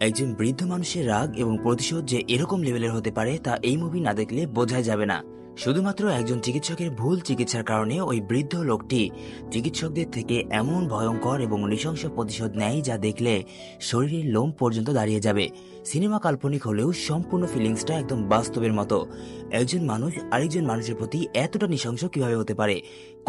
একজন বৃদ্ধ মানুষের রাগ এবং প্রতিশোধ যে এরকম লেভেলের হতে পারে তা এই মুভি না দেখলে বোঝাই যাবে না। শুধুমাত্র একজন চিকিৎসকের ভুল চিকিৎসার কারণে ওই বৃদ্ধ লোকটি চিকিৎসকদের থেকে এমন ভয়ঙ্কর এবং নৃশংস প্রতিশোধ নেয় যা দেখলে শরীরের লোম পর্যন্ত দাঁড়িয়ে যাবে। সিনেমা কাল্পনিক হলেও সম্পূর্ণ ফিলিংসটা একদম বাস্তবের মতো। একজন মানুষ আরেকজন মানুষের প্রতি এতটা নৃশংস কিভাবে হতে পারে?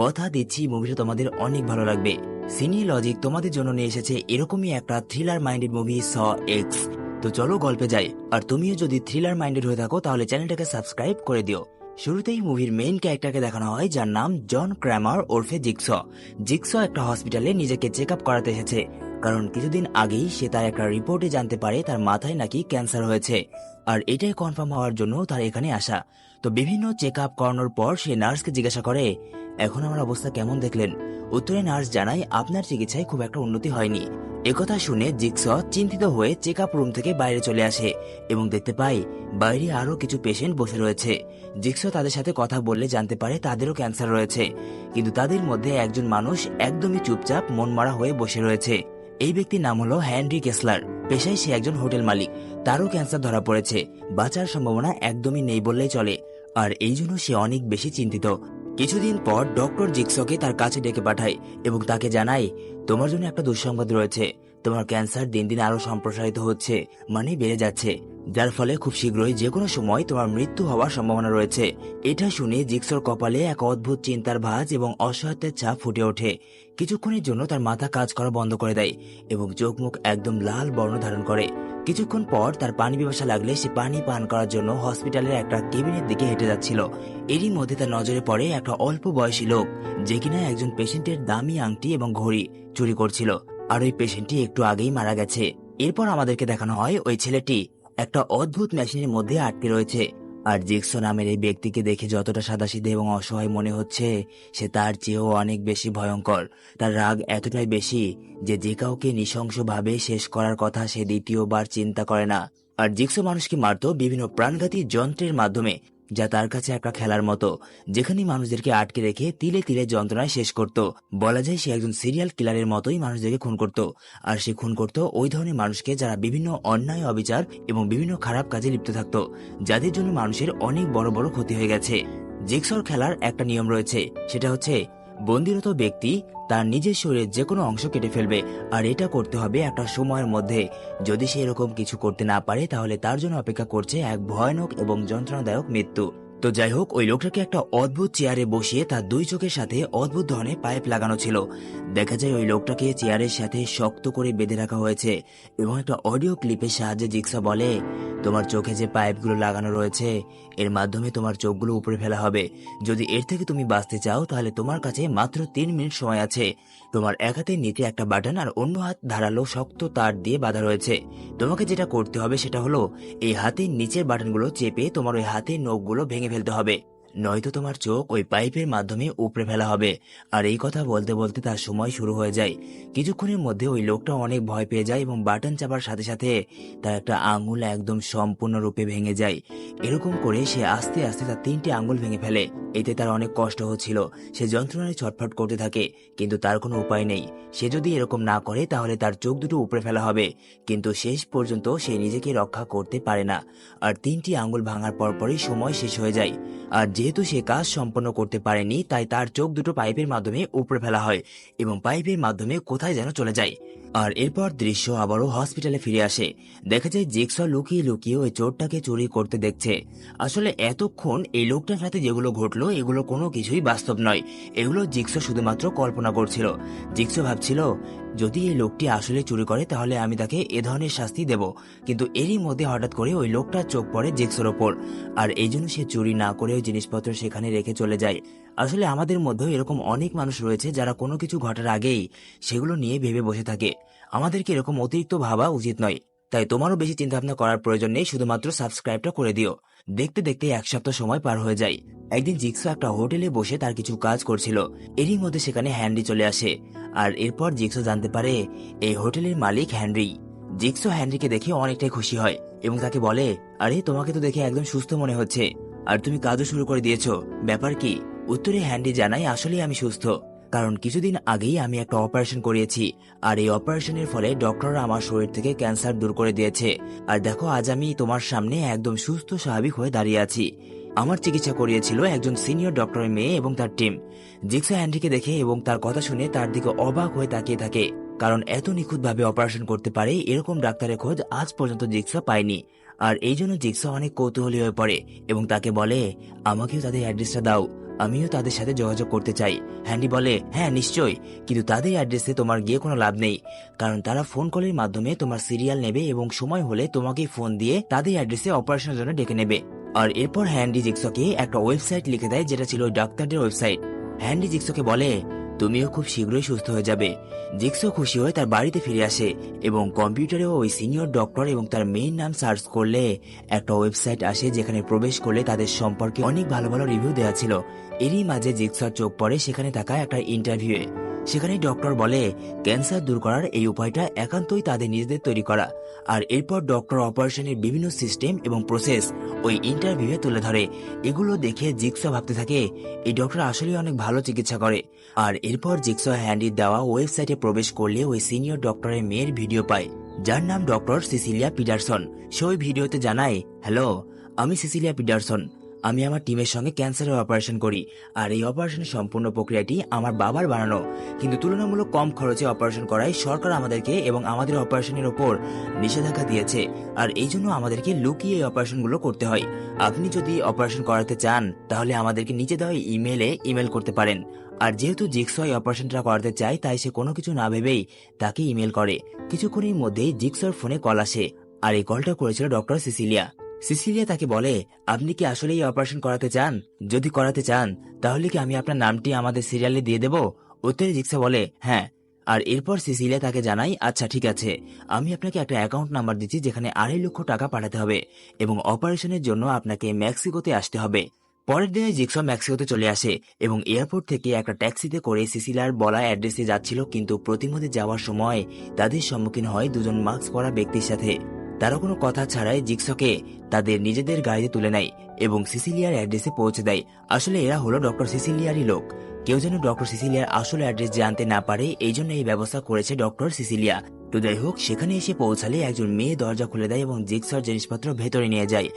কথা দিচ্ছি মুভিটা তোমাদের অনেক ভালো লাগবে। সিনি লজিক তোমাদের জন্য নিয়ে এসেছে এরকমই একটা থ্রিলার মাইন্ডেড মুভি স এক্স। তো চলো গল্পে যাই। আর তুমিও যদি থ্রিলার মাইন্ডেড হয়ে থাকো তাহলে চ্যানেলটাকে সাবস্ক্রাইব করে দিও। শুরুতেই মুভির মেইন ক্যারেক্টারকে দেখানো হয় যার নাম জন ক্র্যামার ওরফে জিক্স। জিক্স একটা হসপিটালে নিজেকে চেক আপ করাতে এসেছে, কারণ কিছুদিন আগেই সে তার একটা রিপোর্টে জানতে পারে তার মাথায় নাকি ক্যান্সার হয়েছে। আর এটাই কনফার্ম হওয়ার জন্য তার এখানে আসা। তো বিভিন্ন চেক আপ করানোর পর সে নার্সকে জিজ্ঞাসা করে, এখন আমার অবস্থা কেমন দেখলেন? উত্তরে নার্স জানায়, আপনার চিকিৎসায় খুব একটা উন্নতি হয়নি। একথা শুনে জিক্স চিন্তিত হয়ে চেক আপ রুম থেকে বাইরে চলে আসে এবং দেখতে পায় বাইরে আরো কিছু পেশেন্ট বসে রয়েছে। জিক্স তাদের সাথে কথা বললে জানতে পারে তাদেরও ক্যান্সার রয়েছে, কিন্তু তাদের মধ্যে একজন মানুষ একদমই চুপচাপ মনমরা হয়ে বসে রয়েছে। এই ব্যক্তির নাম হলো হেনরি কেসলার। পেশায় সে একজন হোটেল মালিক। তারও ক্যান্সার ধরা পড়েছে, বাঁচার সম্ভাবনা একদমই নেই বললেই চলে। আর এই জন্য সে অনেক বেশি চিন্তিত। কিছুদিন পর ডক্টর জিক্সকে তার কাছে ডেকে পাঠায় এবং তাকে জানায়, তোমার জন্য একটা দুঃসংবাদ রয়েছে। তোমার ক্যান্সার দিন দিন আরো সম্প্রসারিত হচ্ছে, মানে বেড়ে যাচ্ছে, যার ফলে খুব শীঘ্রই যে কোনো সময় তোমার মৃত্যু হওয়ার সম্ভাবনা রয়েছে। এটা শুনে জিক্সর কপালে এক অদ্ভুত চিন্তার ভাঁজ এবং অসহায়ত্বের ছাপ ফুটে ওঠে। কিছুক্ষণের জন্য তার মাথা কাজ করা বন্ধ করে দেয় এবং চোখ মুখ একদম লাল বর্ণ ধারণ করে। কিছুক্ষণ পর তার পানি পিপাসা লাগলে সে পানি পান করার জন্য হসপিটালের একটা কেবিনের দিকে হেঁটে যাচ্ছিল। এরই মধ্যে তার নজরে পড়ে একটা অল্প বয়সী লোক, যে কিনা একজন পেশেন্টের দামি আংটি এবং ঘড়ি চুরি করছিল। আর ওই পেশেন্টটি একটু আগেই মারা গেছে। এরপর আমাদেরকে দেখানো হয় ওই ছেলেটি একটা অদ্ভুত মেশিনের মধ্যে আটকে রয়েছে। আর জিক্স নামের এই ব্যক্তিকে দেখে যতটা সাদাসিধে এবং অসহায় মনে হচ্ছে, সে তার চেয়েও অনেক বেশি ভয়ঙ্কর। তার রাগ এতটাই বেশি যে কাউকে নৃশংসভাবে শেষ করার কথা সে দ্বিতীয়বার চিন্তা করে না। আর জিক্স মানুষকে মারত বিভিন্ন প্রাণঘাতী যন্ত্রের মাধ্যমে, যা তার কাছে একটা খেলার মতো, যেখানে মানুষদেরকে আটকে রেখে তিলে তিলে যন্ত্রণায় শেষ করত। বলা যায় সে একজন সিরিয়াল কিলারের মতোই মানুষদেরকে খুন করত। আর সে খুন করত ওই ধরনের মানুষকে যারা বিভিন্ন অন্যায়, অবিচার এবং বিভিন্ন খারাপ কাজে লিপ্ত থাকত, যাদের জন্য মানুষের অনেক বড় বড় ক্ষতি হয়ে গেছে। জিক্সর খেলার একটা নিয়ম রয়েছে, সেটা হচ্ছে বন্দিরত ব্যক্তি তার নিজের শরীরের যে কোনো অংশ কেটে ফেলবে, আর এটা করতে হবে একটা সময়ের মধ্যে। যদি সে এরকম কিছু করতে না পারে তাহলে তার জন্য অপেক্ষা করছে এক ভয়ানক এবং যন্ত্রণাদায়ক মৃত্যু। তো যাই হোক, ওই লোকটাকে একটা অদ্ভুত চেয়ারে বসিয়ে তার দুই চোখের সাথে অদ্ভুত ধরনের পাইপ লাগানো ছিল। দেখা যায় ওই লোকটাকে চেয়ারের সাথে শক্ত করে বেঁধে রাখা হয়েছে এবং একটা অডিও ক্লিপের সাহায্যে জিক্সা বলে, তোমার চোখে যে পাইপগুলো লাগানো রয়েছে এর মাধ্যমে তোমার চোখগুলো উপরে ফেলা হবে। যদি এর থেকে তুমি বাঁচতে চাও তাহলে তোমার কাছে মাত্র 3 মিনিট সময় আছে। তোমার এক হাতের নিচে একটা বাটন আর অন্য হাত ধারালো শক্ত তার দিয়ে বাঁধা রয়েছে। তোমাকে যেটা করতে হবে সেটা হলো এই হাতের নিচের বাটনগুলো চেপে তোমার ওই হাতের নখগুলো ভেঙে ফেলতে হবে, নয়তো তোমার চোখ ওই পাইপের মাধ্যমে উপড়ে ফেলা হবে। আর এই কথা বলতে বলতে তার সময় শুরু হয়ে যায়। কিছুক্ষণের মধ্যে ওই লোকটা অনেক ভয় পেয়ে যায় এবং বাটন চাপার সাথে সাথে তার একটা আঙুল একদম সম্পূর্ণরূপে ভেঙে যায়। এরকম করে সে আস্তে আস্তে তার 3টে আঙুল ভেঙে ফেলে। এতে তার অনেক কষ্ট হচ্ছিল, সে যন্ত্রণায় ছটফট করতে থাকে, কিন্তু তার কোনো উপায় নেই। সে যদি এরকম না করে তাহলে তার চোখ দুটো উপড়ে ফেলা হবে, কিন্তু শেষ পর্যন্ত সে নিজেকে রক্ষা করতে পারে না। আর 3টি আঙুল ভাঙার পরপরই সময় শেষ হয়ে যায়। আর যেহেতু সে কাজ সম্পন্ন করতে পারেনি, তাই তার চোখ দুটো পাইপের মাধ্যমে উপড়ে ফেলা হয় এবং পাইপের মাধ্যমে কোথায় যেন চলে যায়। আর এরপর দৃশ্য আবারও হসপিটালে ফিরে আসে। দেখা যায় জিক্স লুকিয়ে লুকিয়ে ওই চোরটাকে চুরি করতে দেখছে। আসলে এতক্ষণ এই লোকটার সাথে যেগুলো ঘটলো এগুলো কোনো কিছুই বাস্তব নয়, এগুলো জিক্স শুধুমাত্র কল্পনা করছিল। জিক্স ভাবছিল, যদি এই লোকটি আসলে চুরি করে তাহলে আমি তাকে এ ধরনের শাস্তি দেব। কিন্তু এরই মধ্যে হঠাৎ করে ওই লোকটার চোখ পড়ে জিক্সের ওপর, আর এই জন্য সে চুরি না করে ওই জিনিসপত্র সেখানে রেখে চলে যায়। আসলে আমাদের মধ্যেও এরকম অনেক মানুষ রয়েছে যারা কোনো কিছু ঘটার আগেই সেগুলো নিয়ে ভেবে বসে থাকে। আমাদেরকে এরকম অতিরিক্ত ভাবা উচিত নয়। তাই তোমারও বেশি চিন্তা ভাবনা করার প্রয়োজন নেই, শুধুমাত্র সাবস্ক্রাইবটা করে দিও। দেখতে দেখতে 1 সপ্তাহ সময় পার হয়ে যায়। একদিন জিক্স একটা হোটেলে বসে তার কিছু কাজ করছিল। এরই মধ্যে সেখানে হ্যানরি চলে আসে। আর এরপর জিক্স জানতে পারে এই হোটেলের মালিক হ্যানরি। জিক্স হ্যানরিকে দেখে অনেকটাই খুশি হয় এবং তাকে বলে, আরে তোমাকে তো দেখে একদম সুস্থ মনে হচ্ছে, আর তুমি কাজও শুরু করে দিয়েছো, ব্যাপার কি? উত্তরে হ্যানরি জানায়, আসলে আমি সুস্থ। কারণ কিছুদিন আগেই আমি একটা অপারেশন করিয়েছি, আর এই অপারেশনের ফলে ডক্টররা আমার শরীর থেকে ক্যান্সার দূর করে দিয়েছে। আর দেখো, আজ আমি তোমার সামনে একদম সুস্থ স্বাভাবিক হয়ে দাঁড়িয়ে আছি। আমার চিকিৎসা করিয়েছিল একজন সিনিয়র ডক্টরের মেয়ে এবং তার টিম। জিক্সা হ্যান্ডিকে দেখে এবং তার কথা শুনে তার দিকে অবাক হয়ে তাকিয়ে থাকে, কারণ এত নিখুঁতভাবে অপারেশন করতে পারে এরকম ডাক্তারের খোঁজ আজ পর্যন্ত জিক্সা পায়নি। আর এই জন্য জিক্সা অনেক কৌতূহলী হয়ে পড়ে এবং তাকে বলে, আমাকেও তাদের অ্যাড্রেসটা দাও, আমিও তাদের সাথে যোগাযোগ করতে চাই। হ্যান্ডি বলে, হ্যাঁ নিশ্চয়ই, কিন্তু তাদের অ্যাড্রেসে তোমার গিয়ে কোনো লাভ নেই, কারণ তারা ফোন কলের মাধ্যমে তোমার সিরিয়াল নেবে এবং সময় হলে তোমাকেই ফোন দিয়ে তাদের অ্যাড্রেসে অপারেশনের জন্য ডেকে নেবে। আর এরপর হ্যান্ডি জিক্সকে একটা ওয়েবসাইট লিখে দেয়, যেটা ছিল ওই ডাক্তারদের ওয়েবসাইট। হ্যান্ডি জিক্সকে বলে, তুমিও খুব শীঘ্রই সুস্থ হয়ে যাবে। জিক্সো খুশি হয়ে তার বাড়িতে ফিরে আসে এবং কম্পিউটারেও ওই সিনিয়র ডক্টর এবং তার মেইন নাম সার্চ করলে একটা ওয়েবসাইট আসে, যেখানে প্রবেশ করলে তাদের সম্পর্কে অনেক ভালো ভালো রিভিউ দেওয়া ছিল। এরই মাঝে জিক্সোর চোখ পড়ে সেখানে থাকা একটা ইন্টারভিউয়ে। সেখানে ডক্টর বলে, ক্যান্সার দূর করার এই উপায়টা একান্তই তাদের নিজেদের তৈরি করা। আর এরপর ডক্টর অপারেশনের বিভিন্ন সিস্টেম এবং প্রসেস ওই ইন্টারভিউয়ে তুলে ধরে। এগুলো দেখে জিক্সো ভাবতে থাকে, এই ডক্টর আসলে অনেক ভালো চিকিৎসা করে। আর এরপর জিক্সো হ্যান্ডির দেওয়া ওয়েবসাইটে প্রবেশ করলে ওই সিনিয়র ডক্টরের মেয়ের ভিডিও পায়, যার নাম ডক্টর সিসিলিয়া পিটারসন। সে ওই ভিডিওতে জানায়, হ্যালো, আমি সিসিলিয়া পিটারসন, আমি আমার টিমের সঙ্গে ক্যান্সারের অপারেশন করি। আর এই অপারেশনের সম্পূর্ণ প্রক্রিয়াটি আমার বাবার বানানো, কিন্তু তুলনামূলক কম খরচে অপারেশন করায় সরকার আমাদেরকে এবং আমাদের অপারেশনের ওপর নিষেধাজ্ঞা দিয়েছে। আর এই জন্য আমাদেরকে লুকিয়ে এই অপারেশনগুলো করতে হয়। আপনি যদি অপারেশন করাতে চান তাহলে আমাদেরকে নিচে দেওয়া ইমেল করতে পারেন। আর যেহেতু জিক্সো এই অপারেশনটা করাতে চায়, তাই সে কোনো কিছু না ভেবেই তাকে ইমেল করে। কিছুক্ষণের মধ্যেই জিক্সোর ফোনে কল আসে, আর এই কলটা করেছিল ডক্টর সিসিলিয়া। সিসিলিয়া তাকে বলে, আপনি কি আসলে এই অপারেশন করাতে চান? যদি করাতে চান তাহলে কি আমি আপনার নামটি আমাদের সিরিয়ালে দিয়ে দেব? উত্তরে জিক্সা বলে, হ্যাঁ। আর এরপর সিসিলিয়া তাকে জানাই, আচ্ছা ঠিক আছে, আমি আপনাকে একটা অ্যাকাউন্ট নাম্বার দিচ্ছি যেখানে 2.5 লক্ষ টাকা পাঠাতে হবে এবং অপারেশনের জন্য আপনাকে মেক্সিকোতে আসতে হবে। পরের দিনে জিক্সা মেক্সিকোতে চলে আসে এবং এয়ারপোর্ট থেকে একটা ট্যাক্সিতে করে সিসিলিয়ার বলা অ্যাড্রেসে যাচ্ছিল, কিন্তু প্রতিমধ্যে যাওয়ার সময় তাদের সম্মুখীন হয় দুজন মাস্ক পরা ব্যক্তির সাথে। তারা কোনো কথা ছাড়াই জিক্সকে তাদের নিজেদের গাড়িতে তুলে নেয় এবং সিসিলিয়ার অ্যাড্রেসে পৌঁছে দেয়। আসলে এরা হলো ডক্টর সিসিলিয়ারই লোক। কেউ যেন ডক্টর সিসিলিয়ার আসল অ্যাড্রেস জানতে না পারে, এই জন্য এই ব্যবস্থা করেছে ডক্টর সিসিলিয়া। তো যাই হোক, সেখানে এসে পৌঁছালে একজন মেয়ে দরজা খুলে দেয় এবং জিক্সর জিনিসপত্র ভেতরে নিয়ে যায়।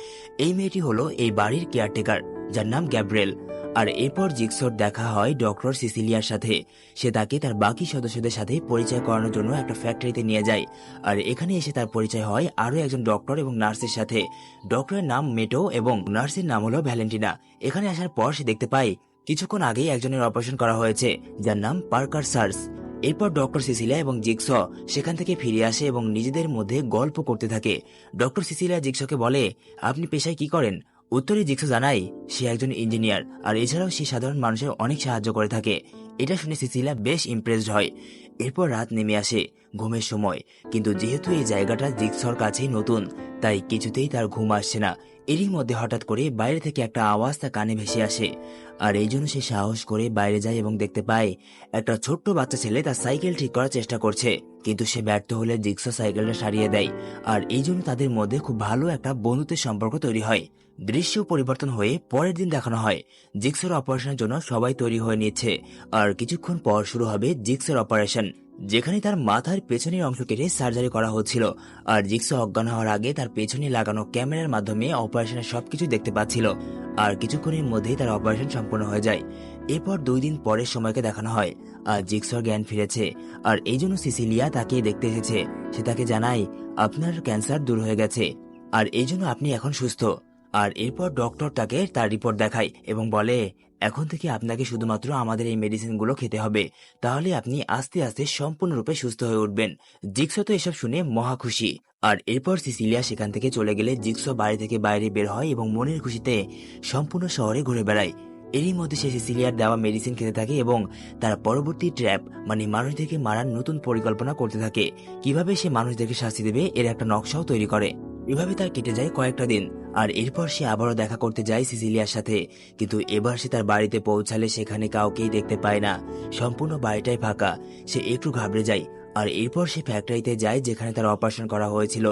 এই মেয়েটি হলো এই বাড়ির কেয়ারটেকার, যার নাম গ্যাব্রিয়েল। আর এরপর জিক্সর দেখা হয় ডক্টর সিসিলিয়ার সাথে। সে তাকে তার বাকি সদস্যদের সাথে পরিচয় করানোর জন্য একটা ফ্যাক্টরিতে নিয়ে যায়। আর এখানে এসে তার পরিচয় হয় আরো একজন ডক্টর এবং নার্সের সাথে। ডক্টরের নাম মেটো এবং নার্সের নাম হলো ভ্যালেন্টিনা। এখানে আসার পর সে দেখতে পায় কিছুক্ষণ আগেই একজনের অপারেশন করা হয়েছে, যার নাম পার্কার সার্স। এরপর ডক্টর সিসিলিয়া এবং জিক্স সেখান থেকে ফিরে আসে এবং নিজেদের মধ্যে গল্প করতে থাকে। ডক্টর সিসিলিয়া জিক্সকে বলে, আপনি পেশায় কি করেন? উত্তরে জিক্স জানায় সে একজন ইঞ্জিনিয়ার, আর এছাড়াও সে সাধারণ মানুষের অনেক সাহায্য করে থাকে। এটা শুনে সিসিলিয়া বেশ ইমপ্রেসড হয়। এরপর রাত নেমে আসে, ঘুমের সময়, কিন্তু যেহেতু এই জায়গাটা জিক্সর কাছেই নতুন, তাই কিছুতেই তার ঘুম আসছে না। এরই মধ্যে হঠাৎ করে বাইরে থেকে একটা আওয়াজ তার কানে ভেসে আসে, আর এই জন্য সে সাহস করে বাইরে যায় এবং দেখতে পায় একটা ছোট্ট বাচ্চা ছেলে তার সাইকেল ঠিক করার চেষ্টা করছে, কিন্তু সে ব্যর্থ হলে জিক্স সাইকেলটা সারিয়ে দেয়। আর এই জন্য তাদের মধ্যে খুব ভালো একটা বন্ধুত্বের সম্পর্ক তৈরি হয়। দৃশ্য পরিবর্তন হয়ে পরের দিন দেখানো হয় জিক্সের অপারেশনের জন্য সবাই তৈরি হয়ে নিচ্ছে। আর কিছুক্ষণ পর শুরু হবে জিক্সের অপারেশন, যেখানে তার মাথার পেছনের অংশ কেটে সার্জারি করা হচ্ছিল। আর জিক্স অজ্ঞান হওয়ার আগে তার পেছনে লাগানো ক্যামেরার মাধ্যমে অপারেশনের সবকিছু দেখতে পাচ্ছিল। আর কিছুক্ষণের মধ্যেই তার অপারেশন সম্পূর্ণ হয়ে যায়। এরপর 2 দিন পরের সময়কে দেখানো হয়, আর জিক্সর জ্ঞান ফিরেছে। আর এই জন্য সিসিলিয়া তাকে দেখতে এসেছে। সে তাকে জানায়, আপনার ক্যান্সার দূর হয়ে গেছে, আর এই জন্য আপনি এখন সুস্থ। আর এরপর ডক্টর তাকে তার রিপোর্ট দেখায় এবং বলে, এখন থেকে আপনাকে শুধুমাত্র আমাদের এই মেডিসিনগুলো খেতে হবে, তাহলে আপনি আস্তে আস্তে সম্পূর্ণরূপে সুস্থ হয়ে উঠবেন। জিক্সো তো এসব শুনে মহা খুশি। আর এরপর সিসিলিয়া সেখান থেকে চলে গেলে জিক্সো বাড়ি থেকে বাইরে বের হয় এবং মনের খুশিতে সম্পূর্ণ শহরে ঘুরে বেড়ায়। এরই মধ্যে সে সিসিলিয়ার দেওয়া মেডিসিন খেতে থাকে এবং তার পরবর্তী ট্র্যাপ মানে মানুষদেরকে মারার নতুন পরিকল্পনা করতে থাকে। কিভাবে সে মানুষদেরকে শাস্তি দেবে এর একটা নকশাও তৈরি করে। এভাবে তার কেটে যায় কয়েকটা দিন। আর এরপর সে আবারও দেখা করতে যায় সিসিলিয়ার সাথে, কিন্তু এবার সে তার বাড়িতে পৌঁছালে সেখানে কাউকেই দেখতে পায় না। সম্পূর্ণ বাড়িটাই ফাঁকা। সে একটু ঘাবড়ে যায়। আর এরপর সে ফ্যাক্টরিতে যায় যেখানে তার অপারেশন করা হয়েছিল,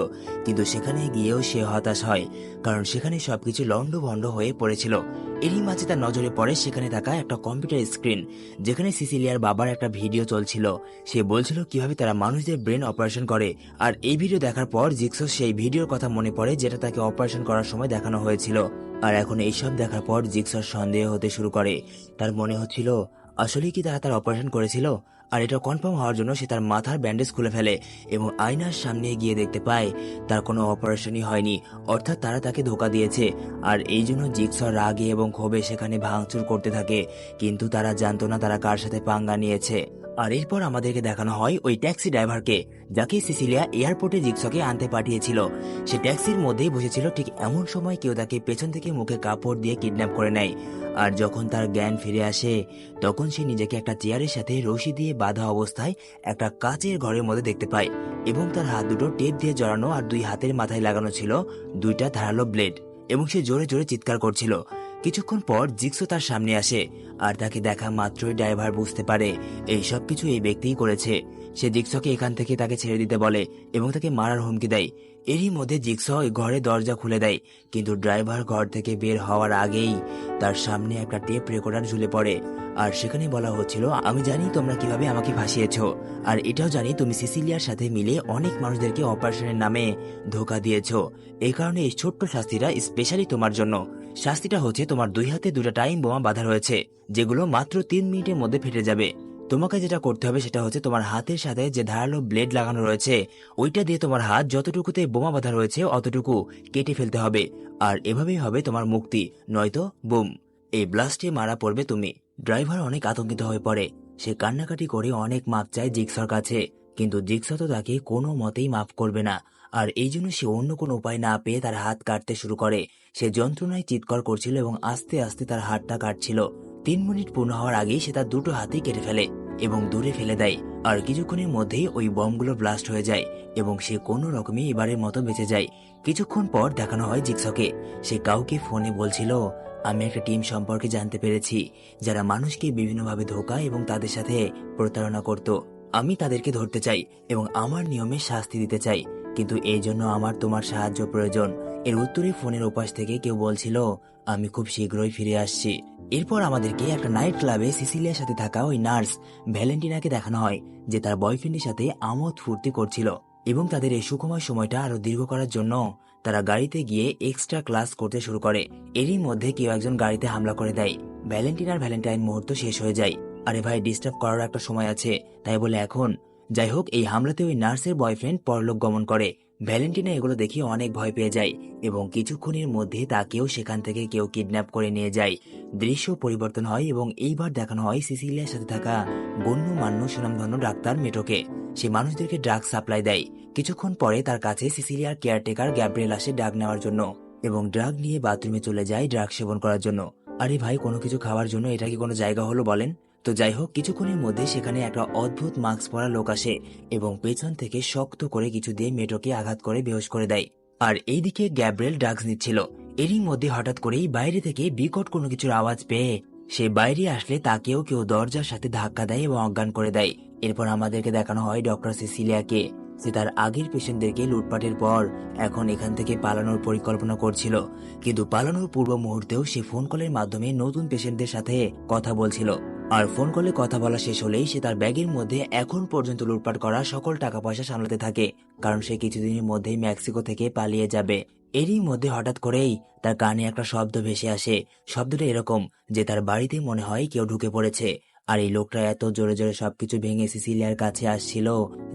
কিন্তু সেখানে গিয়েও সে হতাশ হয়, কারণ সেখানে সবকিছু লন্ডভন্ড হয়ে পড়েছিল। এরই মাঝে তার নজরে পড়ে সেখানে থাকা একটা কম্পিউটার স্ক্রিন, যেখানে সিসিলিয়ার বাবার একটা ভিডিও চলছিল। সে বলছিল কিভাবে তারা মানুষদের ব্রেন অপারেশন করে। আর এই ভিডিও দেখার পর জিক্সো সেই ভিডিওর কথা মনে পড়ে যেটা তাকে অপারেশন করার সময় দেখানো হয়েছিল। আর এখন এইসব দেখার পর জিক্সোর সন্দেহ হতে শুরু করে। তার মনে হচ্ছিল আসলেই কি তারা তার অপারেশন করেছিল। আর এটা কনফার্ম হওয়ার জন্য সে তার মাথার ব্যান্ডেজ খুলে ফেলে এবং আয়নার সামনে গিয়ে দেখতে পায় তার কোনো অপারেশনই হয়নি, অর্থাৎ তারা তাকে ধোঁকা দিয়েছে। আর এই জন্য জিক্সো রাগে এবং ক্ষোভে সেখানে ভাঙচুর করতে থাকে, কিন্তু তারা জানতো না তারা কার সাথে পাঙ্গা নিয়েছে। আর এরপর আমাদেরকে দেখানো হয় ওই ট্যাক্সি ড্রাইভারকে, যাকে সিসিলিয়া এয়ারপোর্টে জিক্সোকে আনতে পাঠিয়েছিল। সে ট্যাক্সির মধ্যেই বসেছিল, ঠিক এমন সময় কেউ তাকে পেছন থেকে মুখে কাপড় দিয়ে কিডন্যাপ করে নেয়। আর যখন তার জ্ঞান ফিরে আসে তখন সে নিজেকে একটা চেয়ারের সাথে রশি দিয়ে বাঁধা অবস্থায় একটা কাচের ঘরের মধ্যে দেখতে পায়, এবং তার হাত দুটো টেপ দিয়ে জড়ানো আর দুই হাতের মাথায় লাগানো ছিল দুইটা ধারালো ব্লেড, এবং সে জোরে জোরে চিৎকার করছিল। কিছুক্ষণ পর জিক্সো তার সামনে আসে, আর তাকে দেখা মাত্রই ড্রাইভার বুঝতে পারে এই সব কিছু এই ব্যক্তিই করেছে। সে জিক্সোকে এখান থেকে তাকে ছেড়ে দিতে বলে এবং তাকে মারার হুমকি দেয়। এরই মধ্যে জিক্সো ওই ঘরের দরজা খুলে দেয়, কিন্তু ড্রাইভার ঘর থেকে বের হওয়ার আগেই তার সামনে একটা টেপ রেকর্ডার ঝুলে পড়ে। আর সেখানে বলা হচ্ছিল, আমি জানি তোমরা কিভাবে আমাকে ফাঁসিয়েছো, আর এটাও জানি তুমি সিসিলিয়ার সাথে মিলে অনেক মানুষদেরকে অপারেশনের নামে ধোকা দিয়েছো। এই কারণে এই ছোট্ট শাস্তিটা স্পেশালি তোমার জন্য। শাস্তিটা হচ্ছে তোমার দুই হাতে দুটো টাইম বোমা বাঁধা রয়েছে, যেগুলো মাত্র 3 মিনিটের মধ্যে ফেটে যাবে। তোমাকে যেটা করতে হবে সেটা হচ্ছে তোমার হাতের সাথে যে ধারালো ব্লেড লাগানো রয়েছে ওইটা দিয়ে তোমার হাত যতটুকুতে বোমা বাঁধা রয়েছে অতটুকু কেটে ফেলতে হবে। আর এভাবেই হবে তোমার মুক্তি, নয়তো বুম, এই ব্লাস্টে মারা পড়বে তুমি। ড্রাইভার অনেক আতঙ্কিত হয়ে পড়ে। সে কান্নাকাটি করে অনেক মাপ চায় জিক্সর কাছে, কিন্তু জিক্সা তো তাকে কোনো মতেই মাফ করবে না। আর এই জন্য সে অন্য কোনো উপায় না পেয়ে তার হাত কাটতে শুরু করে। সে যন্ত্রণায় চিৎকার করছিল এবং আস্তে আস্তে তার হাতটা কাটছিল। 3 মিনিট পূর্ণ হওয়ার আগেই সে তার দুটো হাতেই কেটে ফেলে এবং দূরে ফেলে দেয়। আর কিছুক্ষণের মধ্যেই ওই বমগুলো ব্লাস্ট হয়ে যায় এবং সে কোনো রকমে এবারের মতো বেঁচে যায়। কিছুক্ষণ পর দেখানো হয় জিক্সকে। সে কাউকে ফোনে বলছিল, আমি একটা টিম সম্পর্কে জানতে পেরেছি যারা মানুষকে বিভিন্নভাবে ধোঁকা এবং তাদের সাথে প্রতারণা করত। আমি তাদেরকে ধরতে চাই এবং আমার নিয়মে শাস্তি দিতে চাই, কিন্তু এই জন্য আমার তোমার সাহায্য প্রয়োজন। এর উত্তরে ফোনের ওপাশ থেকে কেউ বলছিল, আমি খুব শীঘ্রই ফিরে আসছি। এরপর আমাদেরকে একটা নাইট ক্লাবে সিসিলিয়ার সাথে থাকা ওই নার্স ভ্যালেন্টিনাকে দেখানো হয়, যে তার বয়ফ্রেন্ডের সাথে আমোদ ফুর্তি করছিল, এবং তাদের এই সুখময় সময়টা আরো দীর্ঘ করার জন্য তারা গাড়িতে গিয়ে এক্সট্রা ক্লাস করতে শুরু করে। এরই মধ্যে কেউ একজন গাড়িতে হামলা করে দেয়। ভ্যালেন্টিনার ভ্যালেন্টাইন মুহূর্ত শেষ হয়ে যায়। আরে ভাই, ডিস্টার্ব করার একটা সময় আছে, তাই বলে এখন। যাই হোক, এই হামলাতে ওই নার্সের বয়ফ্রেন্ড পরলোক গমন করে। ভ্যালেন্টিনা এগুলো দেখে অনেক ভয় পেয়ে যায় এবং কিছুক্ষণের মধ্যে তাকেও সেখান থেকে কেউ কিডন্যাপ করে নিয়ে যায়। দৃশ্য পরিবর্তন হয় এবং এইবার দেখানো হয় সিসিলিয়ার সাথে থাকা গণ্যমান্য সুনামধন্য ডাক্তার মেটোকে। সে মানুষদেরকে ড্রাগ সাপ্লাই দেয়। কিছুক্ষণ পরে তার কাছে সিসিলিয়ার কেয়ারটেকার গ্যাব্রিয়েল আসে ড্রাগ নেওয়ার জন্য এবং ড্রাগ নিয়ে বাথরুমে চলে যায় ড্রাগ সেবন করার জন্য। আরে ভাই, কোনো কিছু খাওয়ার জন্য এটা কি কোনো জায়গা হলো বলেন? তো যাই হোক, কিছুক্ষণের মধ্যে সেখানে একটা অদ্ভুত মাস্ক পরা লোক আসে এবং পেছন থেকে শক্ত করে কিছু দিয়ে মেটোকে আঘাত করে বেহুশ করে দেয়। আর এইদিকে গ্যাব্রিয়েল ড্রাগস নিচ্ছিল। এরই মধ্যে হঠাৎ করেই বাইরে থেকে বিকট কোনো কিছুর আওয়াজ পেয়ে সে বাইরে আসলে তাকেও কেউ দরজার সাথে ধাক্কা দেয় এবং অজ্ঞান করে দেয়। এরপর আমাদেরকে দেখানো হয় ডক্টর সিসিলিয়াকে। সে তার আগের পেশেন্টদেরকে লুটপাটের পর এখন এখান থেকে পালানোর পরিকল্পনা করছিল, কিন্তু পালানোর পূর্ব মুহূর্তেও সে ফোন কলের মাধ্যমে নতুন পেশেন্টদের সাথে কথা বলছিল। আর ফোন কলে কথা বলা শেষ হলেই সে তার ব্যাগের মধ্যে এখন পর্যন্ত লুটপাট করা সকল টাকা পয়সা সামলাতে থাকে, কারণ সে কিছুদিনের মধ্যেই মেক্সিকো থেকে পালিয়ে যাবে। এরই মধ্যে হঠাৎ করেই তার কানে একটা শব্দ ভেসে আসে। শব্দটা এরকম যে তার বাড়িতে মনে হয় কেউ ঢুকে পড়েছে। আর এই লোকটা এত জোরে জোরে সবকিছু ভেঙে সিসিলিয়ার কাছে আসছিল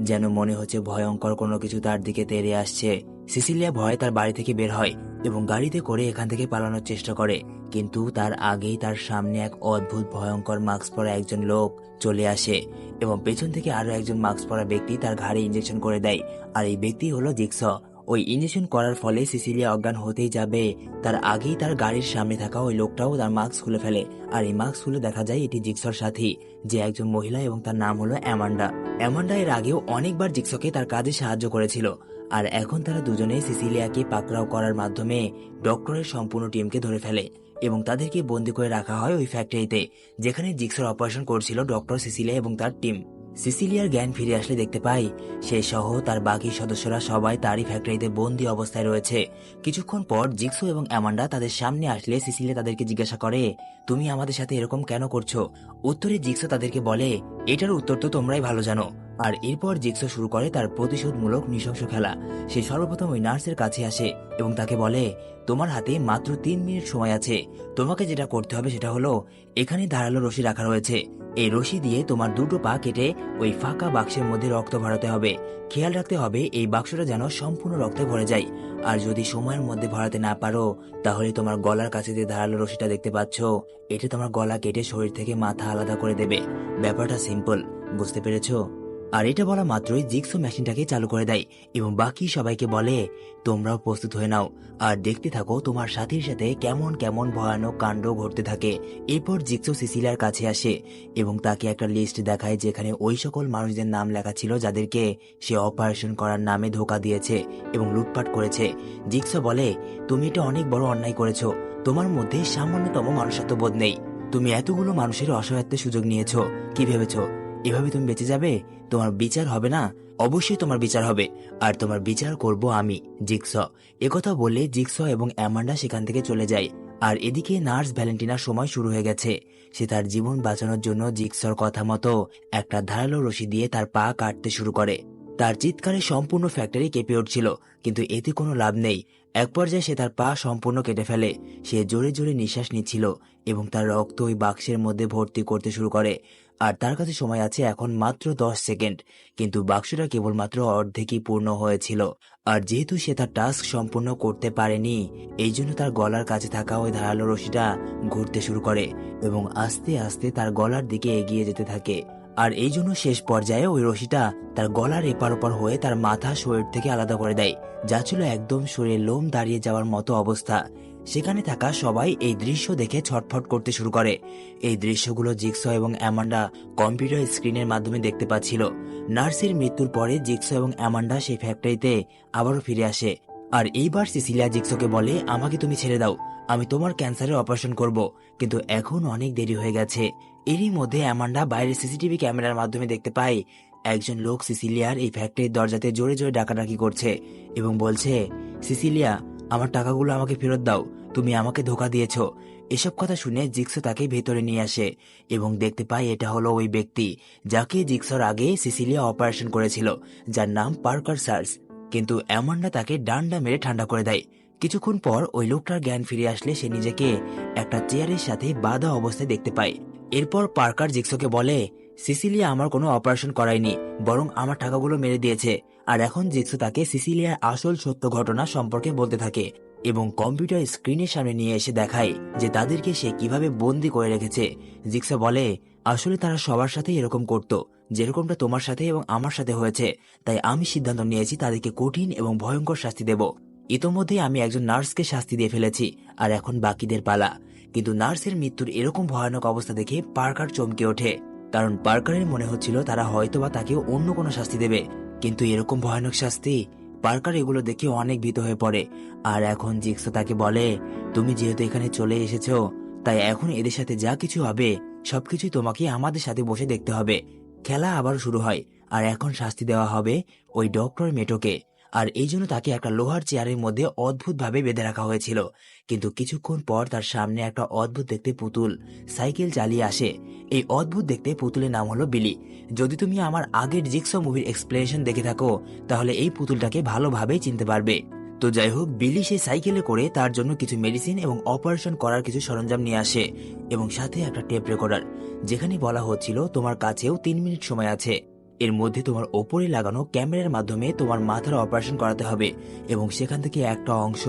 যেন মনে হচ্ছে ভয়ঙ্কর কোনো কিছু তার দিকে তেড়ে আসছে। সিসিলিয়া ভয়ে তার বাড়ি থেকে বের হয় এবং গাড়িতে করে এখান থেকে পালানোর চেষ্টা করে, কিন্তু তার আগেই তার সামনে এক অদ্ভুত ভয়ঙ্কর মাস্ক পরা একজন লোক চলে আসে এবং পেছন থেকে আরো একজন মাস্ক পরা ব্যক্তি তার ঘাড়ে ইঞ্জেকশন করে দেয়। আর এই ব্যক্তি হলো জিক্সো। ওই ইঞ্জেকশন করার ফলে সিসিলিয়া অজ্ঞান হতেই যাবে তার আগেই তার গাড়ির সামনে থাকা ওই লোকটাও তার মাস্ক খুলে ফেলে। আর এই মাস্ক খুলে দেখা যায় এটি জিক্সর সাথী, যে একজন মহিলা এবং তার নাম হলো অ্যামান্ডা। অ্যামান্ডা এর আগেও অনেকবার জিক্সকে তার কাজে সাহায্য করেছিল। আর এখন তারা দুজনে সিসিলিয়াকে পাকড়াও করার মাধ্যমে ডক্টরের সম্পূর্ণ টিমকে ধরে ফেলে এবং তাদেরকে বন্দি করে রাখা হয় ওই ফ্যাক্টরিতে যেখানে জিক্সর অপারেশন করছিল ডক্টর সিসিলিয়া এবং তার টিম। সিসিলিয়ার জ্ঞান ফিরে আসলে দেখতে পাই সে সহ তার বাকি সদস্যরা সবাই তারই ফ্যাক্টরিতে বন্দি অবস্থায় রয়েছে। কিছুক্ষণ পর জিক্সো এবং অ্যামান্ডা তাদের সামনে আসলে সিসিলিয়া তাদেরকে জিজ্ঞাসা করে, তুমি আমাদের সাথে এরকম কেন করছো? উত্তরে জিক্সো তাদেরকে বলে, এটার উত্তর তো তোমরাই ভালো জানো। আর এরপর জিক্সো শুরু করে তার প্রতিশোধমূলক নৃশংস খেলা। সে সর্বপ্রথম ওই নার্সের কাছে আসে এবং তাকে বলে, তোমার হাতে মাত্র 3 মিনিট সময় আছে। তোমাকে যেটা করতে হবে সেটা হলো, এখানে ধারালো রশি রাখা রয়েছে, এই রশি দিয়ে তোমার দুটো পা কেটে ওই ফাঁকা বাক্সের মধ্যে রক্ত ভরাতে হবে। খেয়াল রাখতে হবে এই বাক্সটা যেন সম্পূর্ণ রক্তে ভরে যায়। আর যদি সময়ের মধ্যে ভরাতে না পারো, তাহলে তোমার গলার কাছে যে ধারালো রশিটা দেখতে পাচ্ছ, এটা তোমার গলা কেটে শরীর থেকে মাথা আলাদা করে দেবে। ব্যাপারটা সিম্পল, বুঝতে পেরেছো? আর এটা বলা মাত্রই জিক্সো মেশিনটাকে চালু করে দেয় এবং বাকি সবাইকে বলে, তোমরাও প্রস্তুত হয়ে নাও আর দেখতে থাকো তোমার সাথীর সাথে কেমন কেমন ভয়ানক কাণ্ড ঘটতে থাকে। এরপর জিক্সো সিসিলিয়ার কাছে আসে এবং তাকে একটা লিস্ট দেখায় যেখানে ওই সকল মানুষদের নাম লেখা ছিল যাদেরকে সে অপারেশন করার নামে ধোকা দিয়েছে এবং লুটপাট করেছে। জিক্সো বলে, তুমি এটা অনেক বড় অন্যায় করেছো, তোমার মধ্যে সামান্যতম মানুষত্ববোধ নেই। তুমি এতগুলো মানুষের অসহায়ত্বের সুযোগ নিয়েছো। কি ভেবেছো এভাবে তুমি বেঁচে যাবে? তোমার বিচার হবে না? অবশ্যই তোমার বিচার হবে, আর তোমার বিচার করব আমি, জিক্সো। একথা বলে জিক্সো এবং অ্যামান্ডা সেখান থেকে চলে যায়। আর এদিকে নার্স ভ্যালেন্টিনার সময় শুরু হয়ে গেছে। সে তার জীবন বাঁচানোর জন্য জিক্সর কথা মতো একটা ধারালো রশি দিয়ে তার পা কাটতে শুরু করে। তার চিৎকারে সম্পূর্ণ ফ্যাক্টরি কেঁপে উঠছিল, কিন্তু এতে কোনো লাভ নেই। এক পর্যায়ে সে তার পা সম্পূর্ণ কেটে ফেলে। সে জোরে জোরে নিঃশ্বাস নিচ্ছিল এবং তার রক্ত ওই বাক্সের মধ্যে ভর্তি করতে শুরু করে। আর তার কাছে সময় আছে এখন মাত্র 10 সেকেন্ড, কিন্তু বাক্সটা কেবলমাত্র অর্ধেকই পূর্ণ হয়েছিল। আর যেহেতু সে তার টাস্ক সম্পূর্ণ করতে পারেনি, এই জন্য তার গলার কাছে থাকা ওই ধারালো রশিটা ঘুরতে শুরু করে এবং আস্তে আস্তে তার গলার দিকে এগিয়ে যেতে থাকে। আর এই জন্য শেষ পর্যায়ে ওই রশিটা তার গলার এপার ওপার হয়ে তার মাথা শরীর থেকে আলাদা করে দেয়, যা ছিল একদম শরীরে লোম দাঁড়িয়ে যাওয়ার মতো অবস্থা। সেখানে থাকা সবাই এই দৃশ্য দেখে ছটফট করতে শুরু করে। এই দৃশ্যগুলো জিক্সো এবং অ্যামান্ডা কম্পিউটার স্ক্রিনের মাধ্যমে দেখতে পাচ্ছিল। নার্সের মৃত্যুর পরে জিক্সো এবং অ্যামান্ডা সেই ফ্যাক্টরিতে আবারও ফিরে আসে। আর এইবার সিসিলিয়া জিক্সোকে বলে, আমাকে তুমি ছেড়ে দাও, আমি তোমার ক্যান্সারের অপারেশন করব। কিন্তু এখন অনেক দেরি হয়ে গেছে। এরই মধ্যে অ্যামান্ডা বাইরের সিসিটিভি ক্যামেরার মাধ্যমে দেখতে পায় একজন লোক সিসিলিয়ার এই ফ্যাক্টরির দরজাতে জোরে জোরে ডাকাডাকি করছে এবং বলছে, সিসিলিয়া, আমার টাকাগুলো আমাকে ফেরত দাও, তুমি আমাকে ধোকা দিয়েছ। এসব কথা শুনে জিক্সো তাকে ভেতরে নিয়ে আসে এবং দেখতে পায় এটা হলো ওই ব্যক্তি যাকে জিক্সোর আগে সিসিলিয়া অপারেশন করেছিল, যার নাম পার্কার সার্স। কিন্তু অ্যামান্ডা তাকে ডান্ডা মেরে ঠান্ডা করে দেয়। কিছুক্ষণ পর ওই লোকটার জ্ঞান ফিরে আসলে সে নিজেকে একটা চেয়ারের সাথে বাঁধা অবস্থায় দেখতে পায়। এরপর পার্কার জিক্সোকে বলে, সিসিলিয়া আমার কোনো অপারেশন করায়নি, বরং আমার টাকাগুলো মেরে দিয়েছে। আর এখন জিক্সো তাকে সিসিলিয়ার আসল সত্য ঘটনা সম্পর্কে বলতে থাকে এবং কম্পিউটার স্ক্রিনের সামনে নিয়ে এসে দেখায় যে তাদেরকে সে কিভাবে বন্দি করে রেখেছে। জিক্সো বলে, আসলে তারা সবার সাথে এরকম করত, যেরকমটা তোমার সাথে এবং আমার সাথে হয়েছে। তাই আমি সিদ্ধান্ত নিয়েছি তাদেরকে কঠিন এবং ভয়ঙ্কর শাস্তি দেব। ইতোমধ্যেই আমি একজন নার্সকে শাস্তি দিয়ে ফেলেছি, আর এখন বাকিদের পালা। কিন্তু নার্সের মৃত্যুর এরকম ভয়ানক অবস্থা দেখে পার্কার চমকে ওঠে, কারণ পার্কারের মনে হচ্ছিল তারা হয়তোবা তাকে অন্য কোনো শাস্তি দেবে। কিন্তু এরকম ভয়ানক শাস্তি, পার্কার এগুলো দেখে অনেক ভীত হয়ে পড়ে। আর এখন জিক্সো তাকে বলে, তুমি যেহেতু এখানে চলে এসেছো, তাই এখন এদের সাথে যা কিছু হবে সবকিছুই তোমাকে আমাদের সাথে বসে দেখতে হবে। খেলা আবার শুরু হয়, আর এখন শাস্তি দেওয়া হবে ওই ডক্টর মেটোকে। আর এই জন্য তাকে একটা লোহার চেয়ারের মধ্যে অদ্ভুতভাবে বেঁধে রাখা হয়েছিল। কিন্তু কিছুক্ষণ পর তার সামনে একটা অদ্ভুত দেখতে পুতুল সাইকেল চালিয়ে আসে। এই অদ্ভুত দেখতে পুতুলের নাম হলো বিলি। যদি তুমি আমার আগের জিক্সো মুভির এক্সপ্লেনেশন দেখে থাকো, তাহলে এই পুতুলটাকে ভালোভাবেই চিনতে পারবে। তো যাই হোক, বিলি সেই সাইকেলে করে তার জন্য কিছু মেডিসিন এবং অপারেশন করার কিছু সরঞ্জাম নিয়ে আসে এবং সাথে একটা টেপ রেকর্ডার, যেখানে বলা হচ্ছিল তোমার কাছেও 3 মিনিট সময় আছে। এর মধ্যে তোমার ওপরে লাগানো ক্যামেরার মাধ্যমে তোমার মাথার অপারেশন করাতে হবে এবং সেখান থেকে একটা অংশ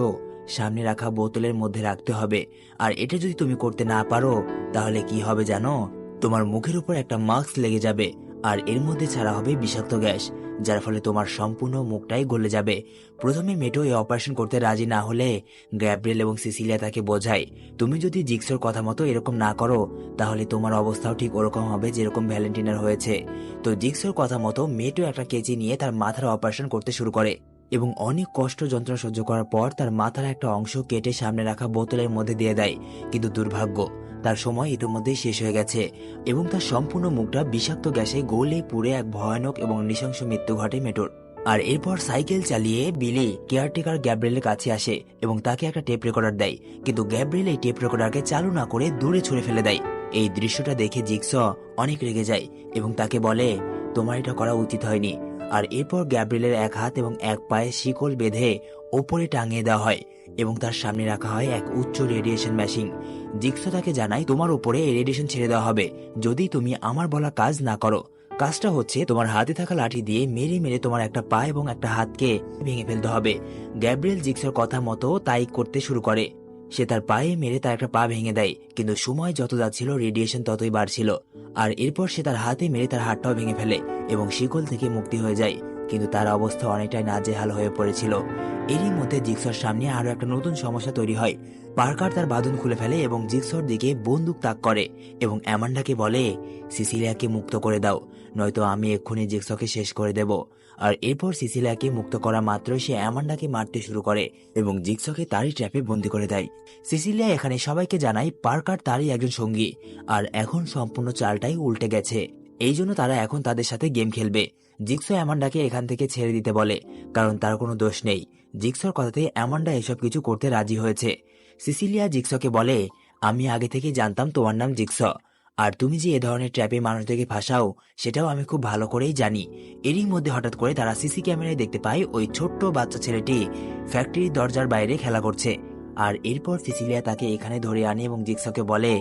সামনে রাখা বোতলের মধ্যে রাখতে হবে। আর এটা যদি তুমি করতে না পারো, তাহলে কি হবে জানো? তোমার মুখের উপর একটা মাস্ক লেগে যাবে আর এর মধ্যে ছাড়া হবে বিষাক্ত গ্যাস, যার ফলে তোমার সম্পূর্ণ মুখটাই গলে যাবে। প্রথমে মেটো এই অপারেশন করতে রাজি না হলে গ্যাব্রিয়েল এবং সিসিলিয়া তাকে বোঝায়, তুমি যদি জিক্সোর কথা মতো এরকম না করো, তাহলে তোমার অবস্থাও ঠিক ওরকম হবে যেরকম ভ্যালেন্টিনার হয়েছে। তো জিক্সোর কথা মতো মেটো একটা কেচি নিয়ে তার মাথার অপারেশন করতে শুরু করে এবং অনেক কষ্ট যন্ত্রণা সহ্য করার পর তার মাথার একটা অংশ কেটে সামনে রাখা বোতলের মধ্যে দিয়ে দেয়। কিন্তু দুর্ভাগ্য, তার সময় ইতিমধ্যেই শেষ হয়ে গেছে এবং তার সম্পূর্ণ মুখটা বিষাক্ত গ্যাসে গলে পুড়ে এক ভয়ানক এবং নৃশংস মৃত্যু ঘটে মেটোর। আর এরপর সাইকেল চালিয়ে বিলি কেয়ারটেকার গ্যাব্রিয়েলের কাছে আসে এবং তাকে একটা টেপ রেকর্ডার দেয়, কিন্তু গ্যাব্রিয়েল এই টেপ রেকর্ডারকে চালু না করে দূরে ছুঁড়ে ফেলে দেয়। এই দৃশ্যটা দেখে জিগস অনেক রেগে যায় এবং তাকে বলে, তোমার এটা করা উচিত হয়নি। আর এরপর গ্যাব্রিয়েলের এক হাত এবং এক পায়ে শিকল বেঁধে ওপরে টাঙিয়ে দেওয়া হয় এবং তার সামনে রাখা হয় এক উচ্চ রেডিয়েশন মেশিন। জিগস তাকে জানায়, তোমার উপরে এই রেডিয়েশন ছেড়ে দেওয়া হবে যদি তুমি আমার বলা কাজ না করো। কাজটা হচ্ছে তোমার হাতে থাকা লাঠি দিয়ে মেরে মেরে তোমার একটা পা এবং একটা হাতকে ভেঙে ফেলতে হবে। গ্যাব্রিয়েল জিগসের কথা মতো তাই করতে শুরু করে। সে তার পায়ে মেরে তার একটা পা ভেঙে দেয়, কিন্তু সময় যত যাচ্ছিল রেডিয়েশন ততই বাড়ছিল। আর এরপর সে তার হাতে মেরে তার হাতটাও ভেঙে ফেলে এবং শিকল থেকে মুক্তি হয়ে যায়, কিন্তু তার অবস্থা অনেকটাই নাজেহাল হয়ে পড়েছিল। এরই মধ্যে জিগসর সামনে আরো একটা নতুন সমস্যা তৈরি হয়। পার্কার তার বাঁধন খুলে ফেলে এবং জিগসর দিকে বন্দুক তাক করে এবং অ্যামান্ডাকে বলে, সিসিলিয়াকে মুক্ত করে দাও, নয়তো আমি এক্ষুনি জিগসকে শেষ করে দেব। আর এরপর সিসিলিয়াকে মুক্ত করা মাত্রই সে অ্যামান্ডাকে মারতে শুরু করে এবং জিগসকে তারই ট্র্যাপে বন্দী করে দেয়। সিসিলিয়া এখানে সবাইকে জানায় পার্কার তারই একজন সঙ্গী, আর এখন সম্পূর্ণ চালটাই উল্টে গেছে। এই জন্য তারা এখন তাদের সাথে গেম খেলবে। জিগস অ্যামান্ডাকে এখান থেকে ছেড়ে দিতে বলে, কারণ তার কোনো দোষ নেই। জিগসর কথাতে অ্যামান্ডা এসব কিছু করতে রাজি হয়েছে। সিসিলিয়া জিগসকে বলে, আমি আগে থেকে জানতাম তোমার নাম জিগস, আর তুমি যে এ ধরনের ট্র্যাপে মানুষদেরকে ফাঁসাও সেটাও আমি খুব ভালো করেই জানি। এরই মধ্যে হঠাৎ করে তারা সিসি ক্যামেরায় দেখতে পায় ওই ছোট্ট বাচ্চা ছেলেটি ফ্যাক্টরির দরজার বাইরে খেলা করছে। আর এরপর সিসিলিয়া তাকে এখানে ধরে আনে এবং জিগসকে বলে,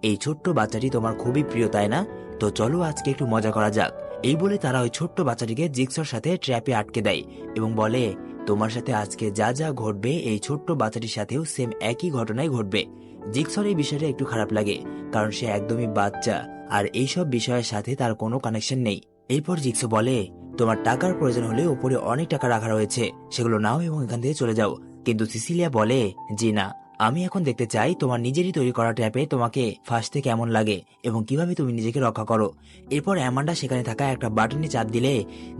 এই ছোট্ট বাচ্চাটি তোমার খুবই প্রিয় তাই না, তো চলো আজকে একটু মজা করা যাক। এই বলে তারা ওই ছোট্ট বাচ্চাটিকে জিগসর সাথে ট্র্যাপে আটকে দেয় এবং বলে, তোমার সাথে আজকে যা যা ঘটবে এই ছোট্ট বাচ্চাটির সাথেও সেম একই ঘটনাই ঘটবে। জিগসর এই বিষয়টা একটু খারাপ লাগে, কারণ সে একদমই বাচ্চা আর এইসব বিষয়ের সাথে তার কোনো কানেকশন নেই। এরপর জিগস বলে, তোমার টাকার প্রয়োজন হলে উপরে অনেক টাকা রাখা রয়েছে, সেগুলো নাও এবং এখান থেকে চলে যাও। কিন্তু সিসিলিয়া বলে, জি না, আমি এখন দেখতে চাই তোমার নিজেরই তৈরি করা ট্র্যাপে তোমাকে ফাঁসতে কেমন লাগে এবং কিভাবে তুমি নিজেকে রক্ষা করো। এরপর অ্যামান্ডা সেখানে থাকা একটা বাটনে চাপ দিলে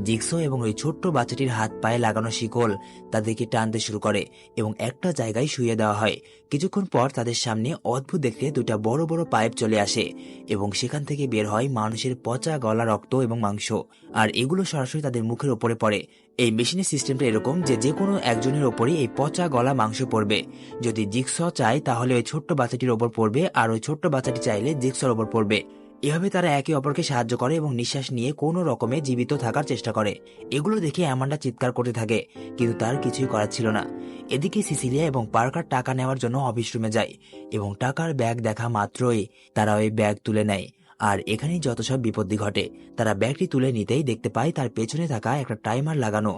জিগসো এবং ওই ছোট্ট বাচ্চাটির হাত পায়ে লাগানো শিকল তাদেরকে টানতে শুরু করে এবং একটা জায়গায় শুইয়ে দেওয়া হয়। কিছুক্ষণ পর তাদের সামনে অদ্ভুত দেখতে দুটা বড় বড় পাইপ চলে আসে এবং সেখান থেকে বের হয় মানুষের পচা গলা, রক্ত এবং মাংস, আর এগুলো সরাসরি তাদের মুখের ওপরে পড়ে। এই মেশিনের সিস্টেমটা এরকম যে কোনো একজনের ওপরই এই পচা গলা মাংস পড়বে। যদি জিগস চায় তাহলে ওই ছোট্ট বাচ্চাটির ওপর পড়বে, আর ওই ছোট্ট বাচ্চাটি চাইলে জিগসর ওপর পড়বে। এভাবে তারা একে অপরকে সাহায্য করে এবং নিঃশ্বাস নিয়ে কোনো রকমে জীবিত থাকার চেষ্টা করে। এগুলো দেখে অ্যামান্ডা চিৎকার করতে থাকে, কিন্তু তার কিছুই করার ছিল না। এদিকে সিসিলিয়া এবং পার্কার টাকা নেওয়ার জন্য অফিস রুমে যায় এবং টাকার ব্যাগ দেখা মাত্রই তারা ওই ব্যাগ তুলে নেয়। আর এখানেই যত সব বিপত্তি ঘটে। তারা ব্যাগটি তুলে নিতেই দেখতে পায় তার পেছনে থাকা একটা টাইমার লাগানো,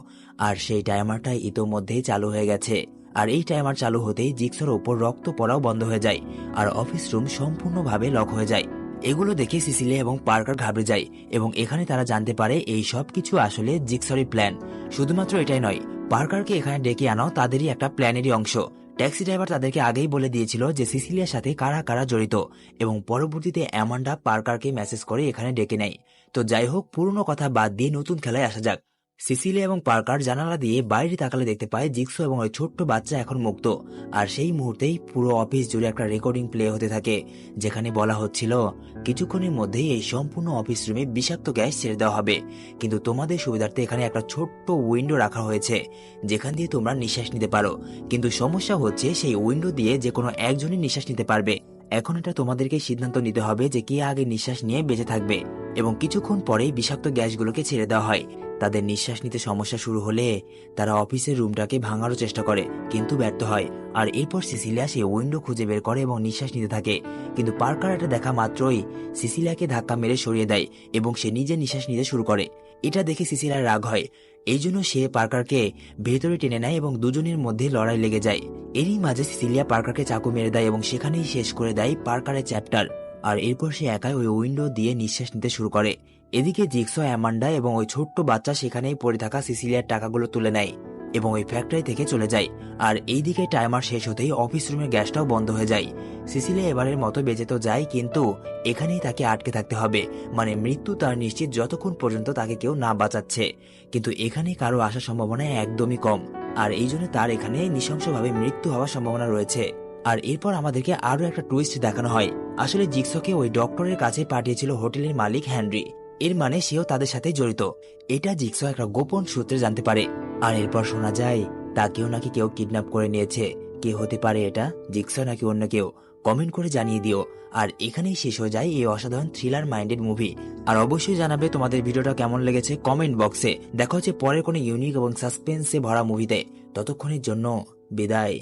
আর সেই টাইমারটা ইতোমধ্যেই চালু হয়ে গেছে। আর এই টাইমার চালু হতেই জিগসের ওপর রক্ত পড়াও বন্ধ হয়ে যায় আর অফিস রুম সম্পূর্ণভাবে লক হয়ে যায়। এগুলো দেখে সিসিলিয়া এবং পার্কার ঘাবড়ে যায় এবং এখানে তারা জানতে পারে এই সব কিছু আসলে জিগসেরই প্ল্যান। শুধুমাত্র এটাই নয়, পার্কারকে এখানে ডেকে আনাও তাদেরই একটা প্ল্যানেরই অংশ। ট্যাক্সি ড্রাইভার তাদেরকে আগেই বলে দিয়েছিল যে সিসিলিয়ার সাথে কারা কারা জড়িত এবং পরবর্তীতে অ্যামান্ডা পার্কারকে মেসেজ করে এখানে ডেকে নেয়। তো যাই হোক, পুরনো কথা বাদ দিয়ে নতুন খেলায় আসা যাক। সিসিলিয়া এবং পার্কার জানালা দিয়ে বাইরে তাকালে দেখতে পায় জিগসো এবং ওই ছোট্ট বাচ্চা এখন মুক্ত। আর সেই মুহূর্তেই পুরো অফিস জুড়ে একটা রেকর্ডিং প্লে হতে থাকে, যেখানে বলা হচ্ছিল কিছুক্ষণের মধ্যেই এই সম্পূর্ণ অফিস রুমে বিষাক্ত গ্যাস ছেড়ে দেওয়া হবে, কিন্তু তোমাদের সুবিধার্থে এখানে একটা ছোট্ট উইন্ডো রাখা হয়েছে যেখান দিয়ে তোমরা নিঃশ্বাস নিতে পারো। কিন্তু সমস্যা হচ্ছে সেই উইন্ডো দিয়ে যে কোনো একজনই নিঃশ্বাস নিতে পারবে। এখন এটা তোমাদেরকে সিদ্ধান্ত নিতে হবে যে কে আগে নিঃশ্বাস নিয়ে বেঁচে থাকবে। এবং কিছুক্ষণ পরেই বিষাক্ত গ্যাসগুলোকে ছেড়ে দেওয়া হয়। তাদের নিঃশ্বাস নিতে সমস্যা শুরু হলে তারা অফিসের রুমটাকে ভাঙারও চেষ্টা করে, কিন্তু ব্যর্থ হয়। আর এরপর সিসিলিয়া সেই উইন্ডো খুঁজে বের করে এবং নিঃশ্বাস নিতে থাকে, কিন্তু পার্কার এটা দেখা মাত্রই সিসিলিয়াকে ধাক্কা মেরে সরিয়ে দেয় এবং সে নিজে নিঃশ্বাস নিতে শুরু করে। এটা দেখে সিসিলিয়ার রাগ হয়, এই জন্য সে পার্কারকে ভেতরে টেনে নেয় এবং দুজনের মধ্যে লড়াই লেগে যায়। এরই মাঝে সিসিলিয়া পার্কারকে চাকু মেরে দেয় এবং সেখানেই শেষ করে দেয় পার্কারের চ্যাপ্টার। আর এরপর সে একাই ওই উইন্ডো দিয়ে নিঃশ্বাস নিতে শুরু করে। এদিকে জিগসো, অ্যামান্ডা এবং ওই ছোট্ট বাচ্চা সেখানেই পড়ে থাকা সিসিলিয়ার টাকাগুলো তুলে নেয় এবং ওই ফ্যাক্টরি থেকে চলে যায়। আর এইদিকে টাইমার শেষ হতেই অফিস রুমের গ্যাসটাও বন্ধ হয়ে যায়। সিসিলিয়া এবারের মতো বেঁচে তো যায়, কিন্তু এখানেই তাকে আটকে থাকতে হবে, মানে মৃত্যু তার নিশ্চিত যতক্ষণ পর্যন্ত তাকে কেউ না বাঁচাচ্ছে। কিন্তু এখানে কারো আসার সম্ভাবনা একদমই কম, আর এই জন্য তার এখানে নৃশংসভাবে মৃত্যু হওয়ার সম্ভাবনা রয়েছে। আর এরপর আমাদেরকে আরো একটা টুইস্ট দেখানো হয়। আসলে জিগসকে ওই ডক্টরের কাছে পাঠিয়েছিল হোটেলের মালিক হেনরি। এর মানে সেও তাদের সাথে জড়িত। এটা জিগস একটা গোপন সূত্রে জানতে পারে। আর এরপর শোনা যায় তাকেও নাকি কেউ কিডন্যাপ করে নিয়েছে। কে হতে পারে এটা, জিগস নাকি অন্য কেউ? কমেন্ট করে জানিয়ে দিও। আর এখানেই শেষ হয়ে যায় এই অসাধারণ থ্রিলার মাইন্ডেড মুভি। আর অবশ্যই জানাবে তোমাদের ভিডিওটা কেমন লেগেছে কমেন্ট বক্সে। দেখা হচ্ছে পরের কোনো ইউনিক এবং সাসপেন্সে ভরা মুভিতে। ততক্ষণের জন্য বিদায়।